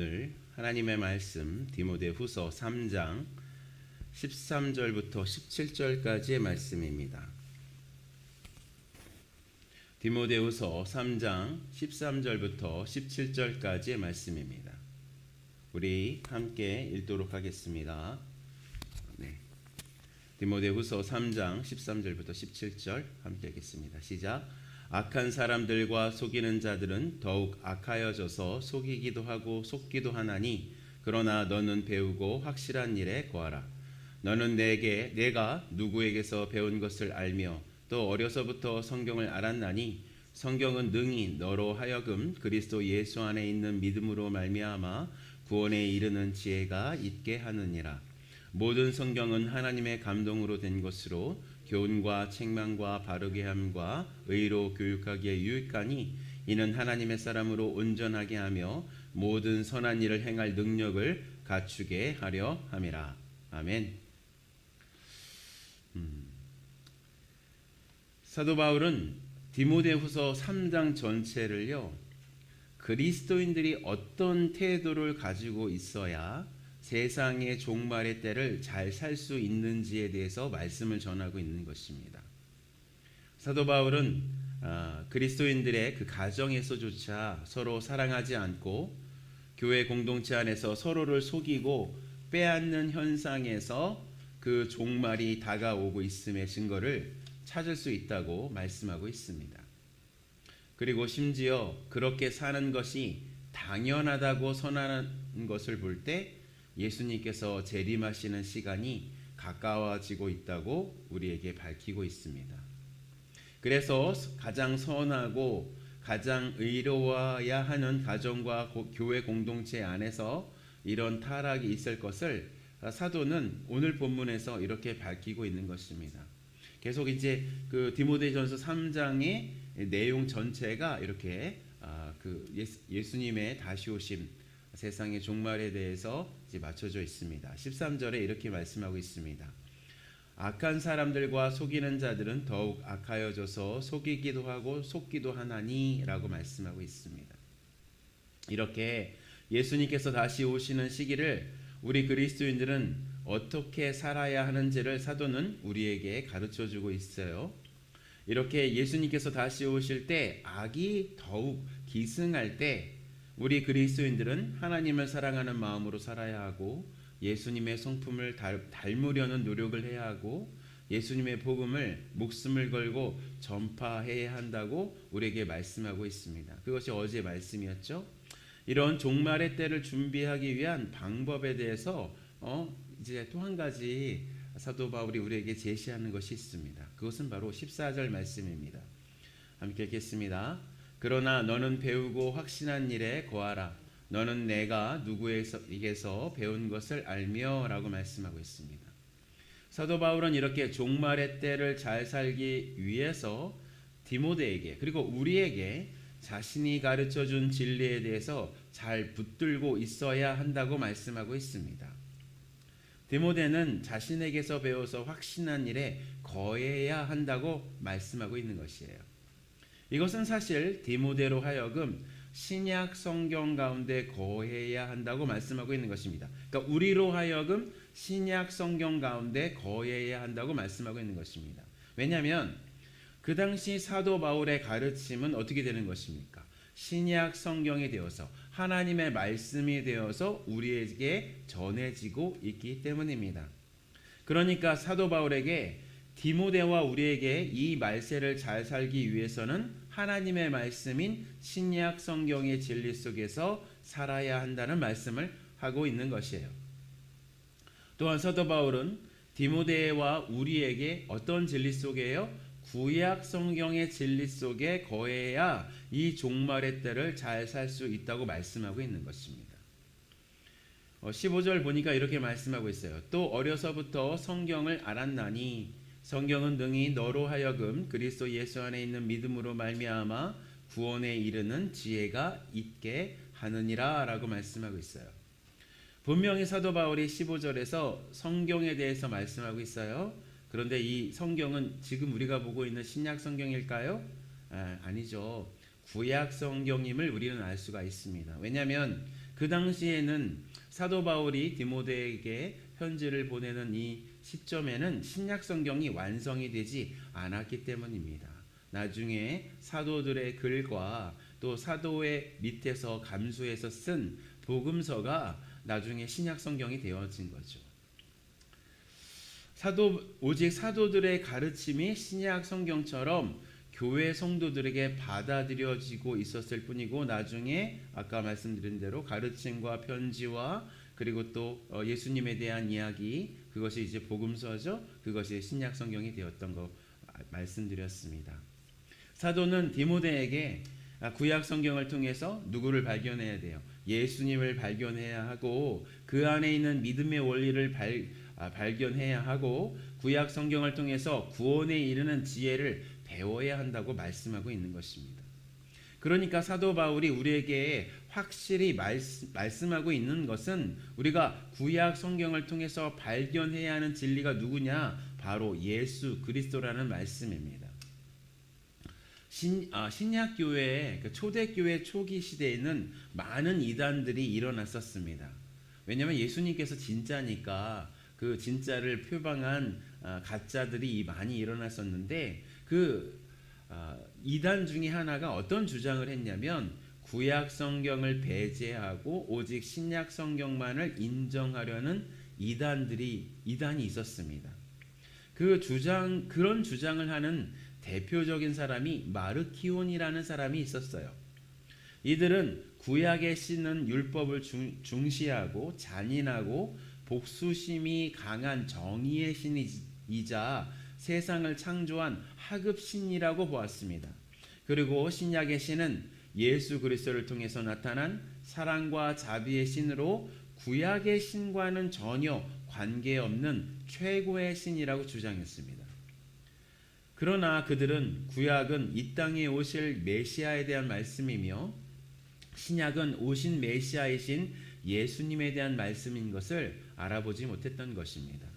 오늘 하나님의 말씀 디모데후서 3장 13절부터 17절까지의 말씀입니다. 디모데후서 3장 13절부터 17절까지의 말씀입니다. 우리 함께 읽도록 하겠습니다. 디모데후서 3장 13절부터 17절 함께 읽겠습니다. 시작. 악한 사람들과 속이는 자들은 더욱 악하여져서 속이기도 하고 속기도 하나니 그러나 너는 배우고 확실한 일에 거하라. 너는 내가 누구에게서 배운 것을 알며 또 어려서부터 성경을 알았나니 성경은 능히 너로 하여금 그리스도 예수 안에 있는 믿음으로 말미암아 구원에 이르는 지혜가 있게 하느니라. 모든 성경은 하나님의 감동으로 된 것으로 교훈과 책망과 바르게 함과 의로 교육하기에 유익하니 이는 하나님의 사람으로 온전하게 하며 모든 선한 일을 행할 능력을 갖추게 하려 함이라. 아멘. 사도 바울은 디모데후서 3장 전체를요, 그리스도인들이 어떤 태도를 가지고 있어야 세상의 종말의 때를 잘 살 수 있는지에 대해서 말씀을 전하고 있는 것입니다. 사도 바울은 그리스도인들의 그 가정에서조차 서로 사랑하지 않고 교회 공동체 안에서 서로를 속이고 빼앗는 현상에서 그 종말이 다가오고 있음의 증거를 찾을 수 있다고 말씀하고 있습니다. 그리고 심지어 그렇게 사는 것이 당연하다고 선언하는 것을 볼 때 예수님께서 재림하시는 시간이 가까워지고 있다고 우리에게 밝히고 있습니다. 그래서 가장 선하고 가장 의로워야 하는 가정과 교회 공동체 안에서 이런 타락이 있을 것을 사도는 오늘 본문에서 이렇게 밝히고 있는 것입니다. 계속 이제 그 디모데전서 3장의 내용 전체가 이렇게 예수님의 다시 오심, 세상의 종말에 대해서 이제 맞춰져 있습니다. 13절에 이렇게 말씀하고 있습니다. 악한 사람들과 속이는 자들은 더욱 악하여져서 속이기도 하고 속기도 하나니 라고 말씀하고 있습니다. 이렇게 예수님께서 다시 오시는 시기를 우리 그리스도인들은 어떻게 살아야 하는지를 사도는 우리에게 가르쳐주고 있어요. 이렇게 예수님께서 다시 오실 때 악이 더욱 기승할 때 우리 그리스도인들은 하나님을 사랑하는 마음으로 살아야 하고 예수님의 성품을 닮으려는 노력을 해야 하고 예수님의 복음을 목숨을 걸고 전파해야 한다고 우리에게 말씀하고 있습니다. 그것이 어제 말씀이었죠. 이런 종말의 때를 준비하기 위한 방법에 대해서 이제 또 한 가지 사도 바울이 우리에게 제시하는 것이 있습니다. 그것은 바로 14절 말씀입니다. 함께 읽겠습니다. 그러나 너는 배우고 확신한 일에 거하라. 너는 내가 누구에게서 배운 것을 알며 라고 말씀하고 있습니다. 사도 바울은 이렇게 종말의 때를 잘 살기 위해서 디모데에게 그리고 우리에게 자신이 가르쳐준 진리에 대해서 잘 붙들고 있어야 한다고 말씀하고 있습니다. 디모데는 자신에게서 배워서 확신한 일에 거해야 한다고 말씀하고 있는 것이에요. 이것은 사실 디모데로 하여금 신약 성경 가운데 거해야 한다고 말씀하고 있는 것입니다. 그러니까 우리로 하여금 신약 성경 가운데 거해야 한다고 말씀하고 있는 것입니다. 왜냐하면 그 당시 사도 바울의 가르침은 어떻게 되는 것입니까? 신약 성경이 되어서 하나님의 말씀이 되어서 우리에게 전해지고 있기 때문입니다. 그러니까 사도 바울에게 디모데와 우리에게 이 말세를 잘 살기 위해서는 하나님의 말씀인 신약 성경의 진리 속에서 살아야 한다는 말씀을 하고 있는 것이에요. 또한 사도 바울은 디모데와 우리에게 어떤 진리 속에요? 구약 성경의 진리 속에 거해야 이 종말의 때를 잘 살 수 있다고 말씀하고 있는 것입니다. 15절 보니까 이렇게 말씀하고 있어요. 또 어려서부터 성경을 알았나니 성경은 능히 너로 하여금 그리스도 예수 안에 있는 믿음으로 말미암아 구원에 이르는 지혜가 있게 하느니라 라고 말씀하고 있어요. 분명히 사도 바울이 15절에서 성경에 대해서 말씀하고 있어요. 그런데 이 성경은 지금 우리가 보고 있는 신약 성경일까요? 아니죠. 구약 성경임을 우리는 알 수가 있습니다. 왜냐하면 그 당시에는 사도 바울이 디모데에게 편지를 보내는 이 시점에는 신약 성경이 완성이 되지 않았기 때문입니다. 나중에 사도들의 글과 또 사도의 밑에서 감수해서 쓴 복음서가 나중에 신약 성경이 되어진 거죠. 오직 사도들의 가르침이 신약 성경처럼 교회 성도들에게 받아들여지고 있었을 뿐이고, 나중에 아까 말씀드린 대로 가르침과 편지와 그리고 또 예수님에 대한 이야기, 그것이 이제 복음서죠. 그것이 신약 성경이 되었던 거 말씀드렸습니다. 사도는 디모데에게 구약 성경을 통해서 누구를 발견해야 돼요? 예수님을 발견해야 하고, 그 안에 있는 믿음의 원리를 발견해야 하고, 구약 성경을 통해서 구원에 이르는 지혜를 배워야 한다고 말씀하고 있는 것입니다. 그러니까 사도 바울이 우리에게 확실히 말씀하고 있는 것은, 우리가 구약 성경을 통해서 발견해야 하는 진리가 누구냐? 바로 예수 그리스도라는 말씀입니다. 신약교회, 초대교회 초기 시대에는 많은 이단들이 일어났었습니다. 왜냐하면 예수님께서 진짜니까 그 진짜를 표방한 가짜들이 많이 일어났었는데, 그 이단 중에 하나가 어떤 주장을 했냐면, 구약 성경을 배제하고 오직 신약 성경만을 인정하려는 이단이 있었습니다. 그런 주장을 하는 대표적인 사람이 마르키온이라는 사람이 있었어요. 이들은 구약에 씌는 율법을 중시하고 잔인하고 복수심이 강한 정의의 신이자 세상을 창조한 하급신이라고 보았습니다. 그리고 신약의 신은 예수 그리스도를 통해서 나타난 사랑과 자비의 신으로 구약의 신과는 전혀 관계없는 최고의 신이라고 주장했습니다. 그러나 그들은 구약은 이 땅에 오실 메시아에 대한 말씀이며, 신약은 오신 메시아이신 예수님에 대한 말씀인 것을 알아보지 못했던 것입니다.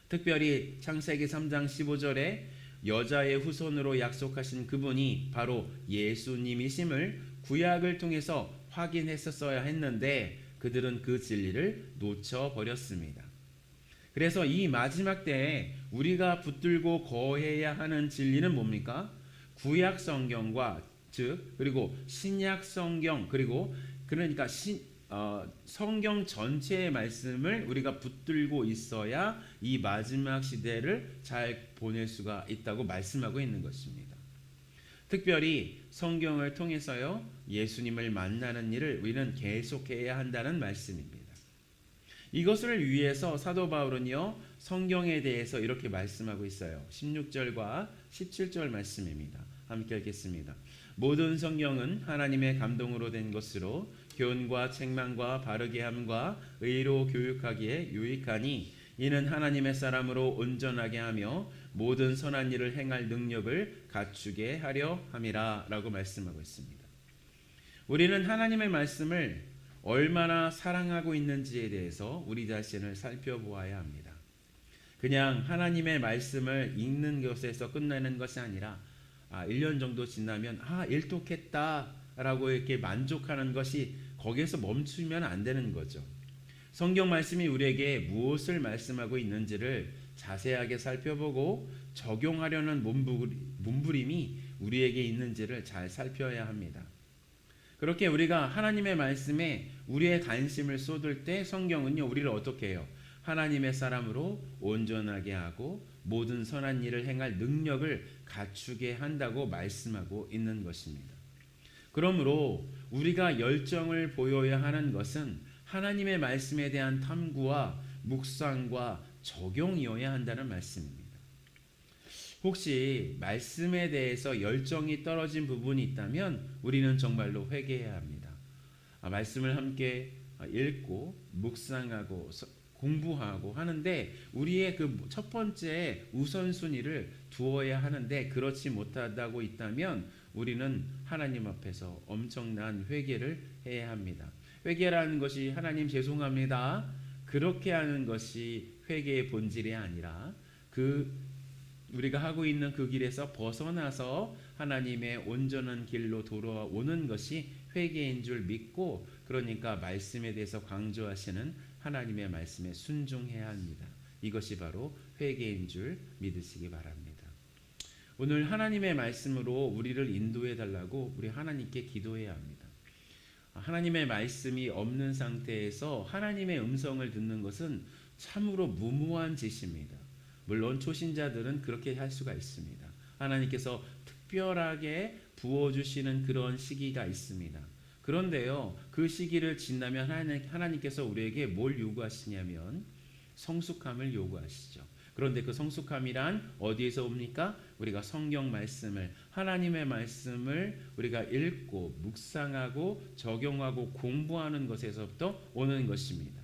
특별히 창세기 3장 15절에 여자의 후손으로 약속하신 그분이 바로 예수님이심을 구약을 통해서 확인했었어야 했는데, 그들은 그 진리를 놓쳐버렸습니다. 그래서 이 마지막 때에 우리가 붙들고 거해야 하는 진리는 뭡니까? 구약 성경과 그리고 신약 성경, 그러니까 성경 전체의 말씀을 우리가 붙들고 있어야 이 마지막 시대를 잘 보낼 수가 있다고 말씀하고 있는 것입니다. 특별히 성경을 통해서요, 예수님을 만나는 일을 우리는 계속해야 한다는 말씀입니다. 이것을 위해서 사도 바울은요, 성경에 대해서 이렇게 말씀하고 있어요. 16절과 17절 말씀입니다. 함께 읽겠습니다. 모든 성경은 하나님의 감동으로 된 것으로 교훈과 책망과 바르게 함과 의로 교육하기에 유익하니, 이는 하나님의 사람으로 온전하게 하며 모든 선한 일을 행할 능력을 갖추게 하려 함이라 라고 말씀하고 있습니다. 우리는 하나님의 말씀을 얼마나 사랑하고 있는지에 대해서 우리 자신을 살펴보아야 합니다. 그냥 하나님의 말씀을 읽는 것에서 끝나는 것이 아니라 1년 정도 지나면 일독했다 라고 이렇게 만족하는 것이, 거기에서 멈추면 안 되는 거죠. 성경 말씀이 우리에게 무엇을 말씀하고 있는지를 자세하게 살펴보고 적용하려는 몸부림이 우리에게 있는지를 잘 살펴야 합니다. 그렇게 우리가 하나님의 말씀에 우리의 관심을 쏟을 때 성경은요, 우리를 어떻게 해요? 하나님의 사람으로 온전하게 하고 모든 선한 일을 행할 능력을 갖추게 한다고 말씀하고 있는 것입니다. 그러므로 우리가 열정을 보여야 하는 것은 하나님의 말씀에 대한 탐구와 묵상과 적용이어야 한다는 말씀입니다. 혹시 말씀에 대해서 열정이 떨어진 부분이 있다면 우리는 정말로 회개해야 합니다. 말씀을 함께 읽고 묵상하고 공부하고 하는데 우리의 그 첫 번째 우선순위를 두어야 하는데, 그렇지 못하다고 있다면 우리는 하나님 앞에서 엄청난 회개를 해야 합니다. 회개라는 것이 하나님 죄송합니다, 그렇게 하는 것이 회개의 본질이 아니라, 우리가 하고 있는 그 길에서 벗어나서 하나님의 온전한 길로 돌아오는 것이 회개인 줄 믿고, 그러니까 말씀에 대해서 강조하시는 하나님의 말씀에 순종해야 합니다. 이것이 바로 회개인 줄 믿으시기 바랍니다. 오늘 하나님의 말씀으로 우리를 인도해 달라고 우리 하나님께 기도해야 합니다. 하나님의 말씀이 없는 상태에서 하나님의 음성을 듣는 것은 참으로 무모한 짓입니다. 물론 초신자들은 그렇게 할 수가 있습니다. 하나님께서 특별하게 부어주시는 그런 시기가 있습니다. 그런데요, 그 시기를 지나면 하나님께서 우리에게 뭘 요구하시냐면 성숙함을 요구하시죠. 그런데 그 성숙함이란 어디에서 옵니까? 우리가 성경 말씀을, 하나님의 말씀을 우리가 읽고 묵상하고 적용하고 공부하는 것에서부터 오는 것입니다.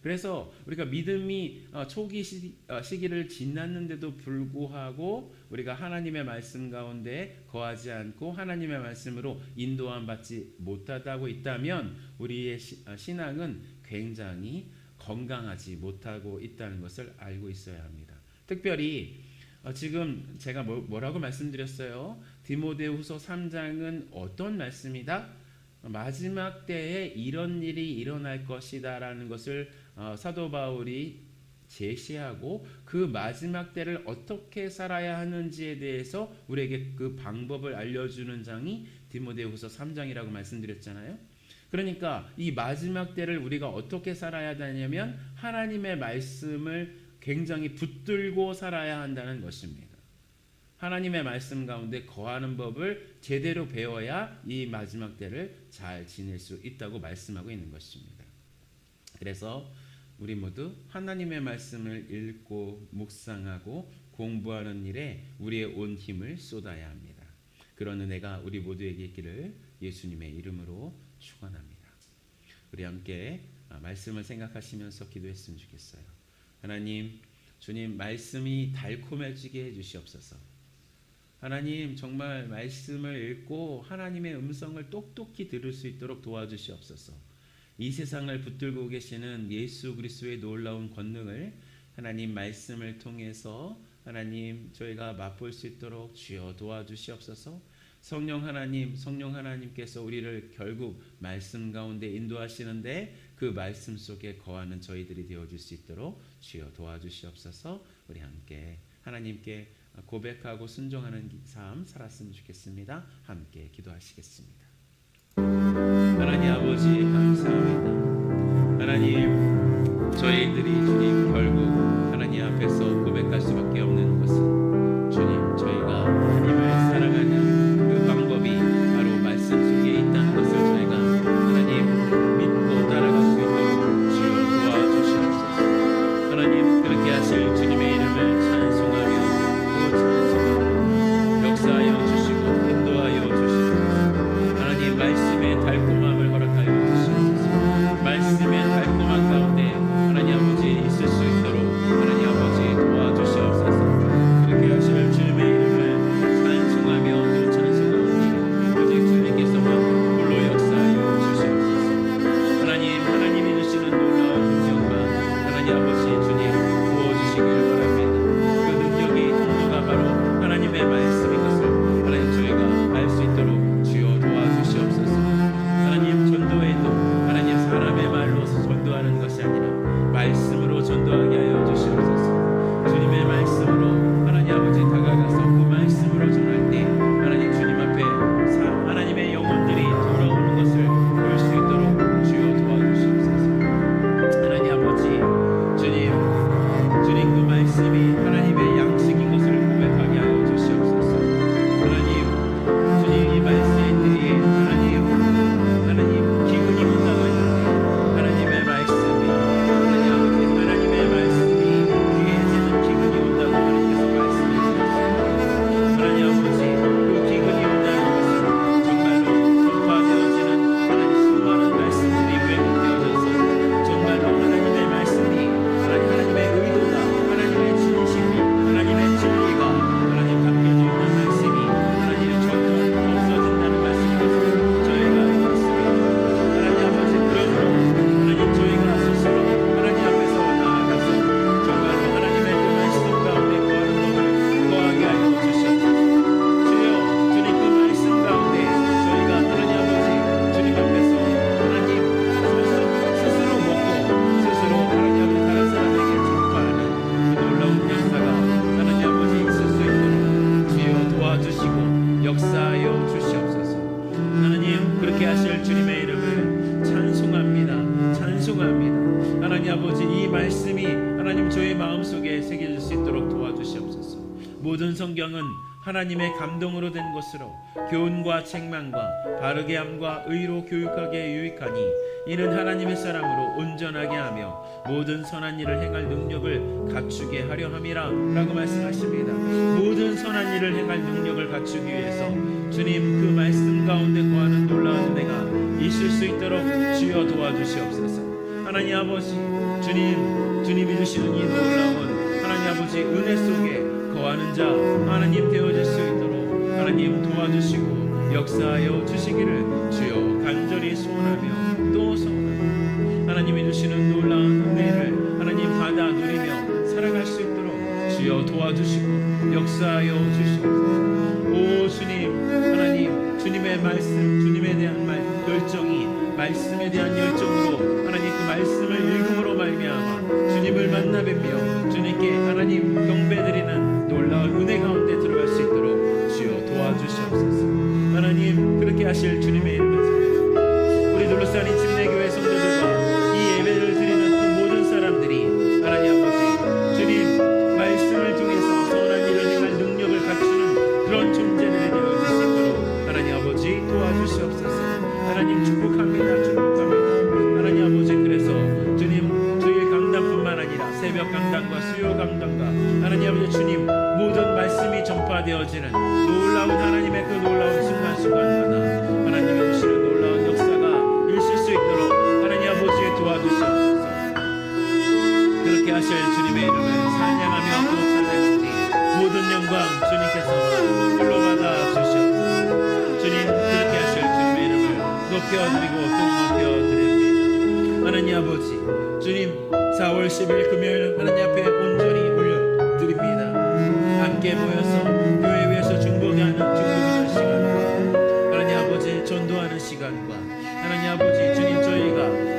그래서 우리가 믿음이 초기 시기를 지났는데도 불구하고 우리가 하나님의 말씀 가운데 거하지 않고 하나님의 말씀으로 인도함 받지 못하다고 있다면 우리의 신앙은 굉장히 건강하지 못하고 있다는 것을 알고 있어야 합니다. 특별히 지금 제가 뭐라고 말씀드렸어요? 디모데후서 3장은 어떤 말씀이다? 마지막 때에 이런 일이 일어날 것이다라는 것을 사도 바울이 제시하고 그 마지막 때를 어떻게 살아야 하는지에 대해서 우리에게 그 방법을 알려주는 장이 디모데후서 3장이라고 말씀드렸잖아요. 그러니까 이 마지막 때를 우리가 어떻게 살아야 하냐면 하나님의 말씀을 굉장히 붙들고 살아야 한다는 것입니다. 하나님의 말씀 가운데 거하는 법을 제대로 배워야 이 마지막 때를 잘 지낼 수 있다고 말씀하고 있는 것입니다. 그래서 우리 모두 하나님의 말씀을 읽고 묵상하고 공부하는 일에 우리의 온 힘을 쏟아야 합니다. 그런 은혜가 우리 모두에게 있기를 예수님의 이름으로 축원합니다. 우리 함께 말씀을 생각하시면서 기도했으면 좋겠어요. 하나님, 주님 말씀이 달콤해지게 해주시옵소서. 하나님, 정말 말씀을 읽고 하나님의 음성을 똑똑히 들을 수 있도록 도와주시옵소서. 이 세상을 붙들고 계시는 예수 그리스도의 놀라운 권능을 하나님 말씀을 통해서 하나님 저희가 맛볼 수 있도록 주여 도와주시옵소서. 성령 하나님께서 우리를 결국 말씀 가운데 인도하시는데 그 말씀 속에 거하는 저희들이 되어줄 수 있도록 주여 도와주시옵소서. 우리 함께 하나님께 고백하고 순종하는 삶 살았으면 좋겠습니다. 함께 기도하시겠습니다. 하나님 아버지 감사합니다. 하나님, 저희들이 주님 결국 하나님 앞에서 고백할 수밖에 없는 것은 주님, 저희가 하나님을 사랑하는 그 방법이 바로 말씀 속에 있다는 것을 저희가 하나님 믿고 따라갈 수 있도록 주여 도와주시옵소서. 하나님, 그렇게 하실 주님의 이름을 찬송하며 또 찬송하며 역사하여 주시고 인도하여 주시옵소서. 하나님, 말씀의 달콤함을 허락하여 주시옵소서. 말씀의 달콤한 가운데 하나님 아버지 있을 수 있도록 하나님 아버지 도와주시옵소서. 그렇게 하실 주님의 이름을 찬송하며 또 찬송하오니 오직 주님께서만 홀로 역사하여 주시옵소서. 하나님이 주시는 놀라운 능력과 하나님 아버지 주님 부어주시길 바랍니다. 그 능력이 통로가 바로 하나님의 말씀인 것을 하나님 저희가 알 수 있도록 주여 도와주시옵소서. 하나님, 전도에도 하나님 사람의 말로 전도하는 것이 아니라 말씀으로 전도하게 하여 주시옵소서. 주님의 말씀으로 하나님 아버지 다가가서 그 말씀으로 전할 때 하나님 주님 앞에 하나님의 영혼들이 돌아오는 것을 볼 수 있도록 주여 도와주시옵소서. 하나님 아버지 주님 그 말씀이 하나님의 양식인 것을 고백하게 하여 주시옵소서. 하나님, 주님 이 말씀들이 하나님 기운이 온다고 했는데 하나님의 말씀이 하나님 아버지 하나님의 말씀이 하나님 저희 마음속에 새겨질 수 있도록 도와주시옵소서. 모든 성경은 하나님의 감동으로 된 것으로 교훈과 책망과 바르게 함과 의로 교육하기에 유익하니 이는 하나님의 사람으로 온전하게 하며 모든 선한 일을 행할 능력을 갖추게 하려 함이라 라고 말씀하십니다. 모든 선한 일을 행할 능력을 갖추기 위해서 주님 그 말씀 가운데 거하는 놀라운 은혜가 있을 수 있도록 주여 도와주시옵소서. 하나님 아버지, 주님이 주시는 이 놀라운 하나님 아버지 은혜 속에 거하는 자 하나님 되어질 수 있도록 하나님 도와주시고 역사하여 주시기를 주여 간절히 소원하며 또 소원합니다. 하나님이 주시는 놀라운 은혜를 하나님 받아 누리며 살아갈 수 있도록 주여 도와주시고 역사하여 주시옵소서. 오 주님, 하나님 주님의 말씀, 주님에 대한 열정이 말씀에 대한 열정으로 하나님 그 말씀을 읽음으로 말미암아 주님을 만나 뵙며 주님께 하나님 경배드리는 놀라운 은혜 가운데 들어갈 수 있도록 주여 도와주시옵소서. 하나님 그렇게 하실 주님의 이름을 찬양합니다. 우리 둘러싸인 침례교회 성도들과 이 예배를 드리는 그 모든 사람들이 하나님 아버지 주님 말씀을 통해서 선한 일을 행할 능력을 갖추는 그런 존재들이 되어질 수 있도록 하나님 아버지 도와주시옵소서. 하나님 축복합니다. 하나님 아버지 그래서 주님 주일 강단뿐만 아니라 새벽 강단과 수요 강단과 하나님 아버지 주님 모든 말씀이 전파되어지는 놀라운 하나님의 그 놀라운 순간순간마다 하나님의 주시는 놀라운 역사가 있을 수 있도록 하나님 아버지 도와주시옵소서. 그렇게 하실 주님의 이름을 찬양하며 또 찬양하니 모든 영광 주님께서만 홀로 받아 주시옵소서. 주님 그렇게 하실 주님의 이름을 높여드리고 또 높여드립니다. 하나님 아버지 주님 4월 10일 금요일 하나님 앞에 온전히 올려드립니다. 함께 모여서 교회 위에서 중보기하는 시간과 하나님 아버지 전도하는 시간과 하나님 아버지 주님 저희가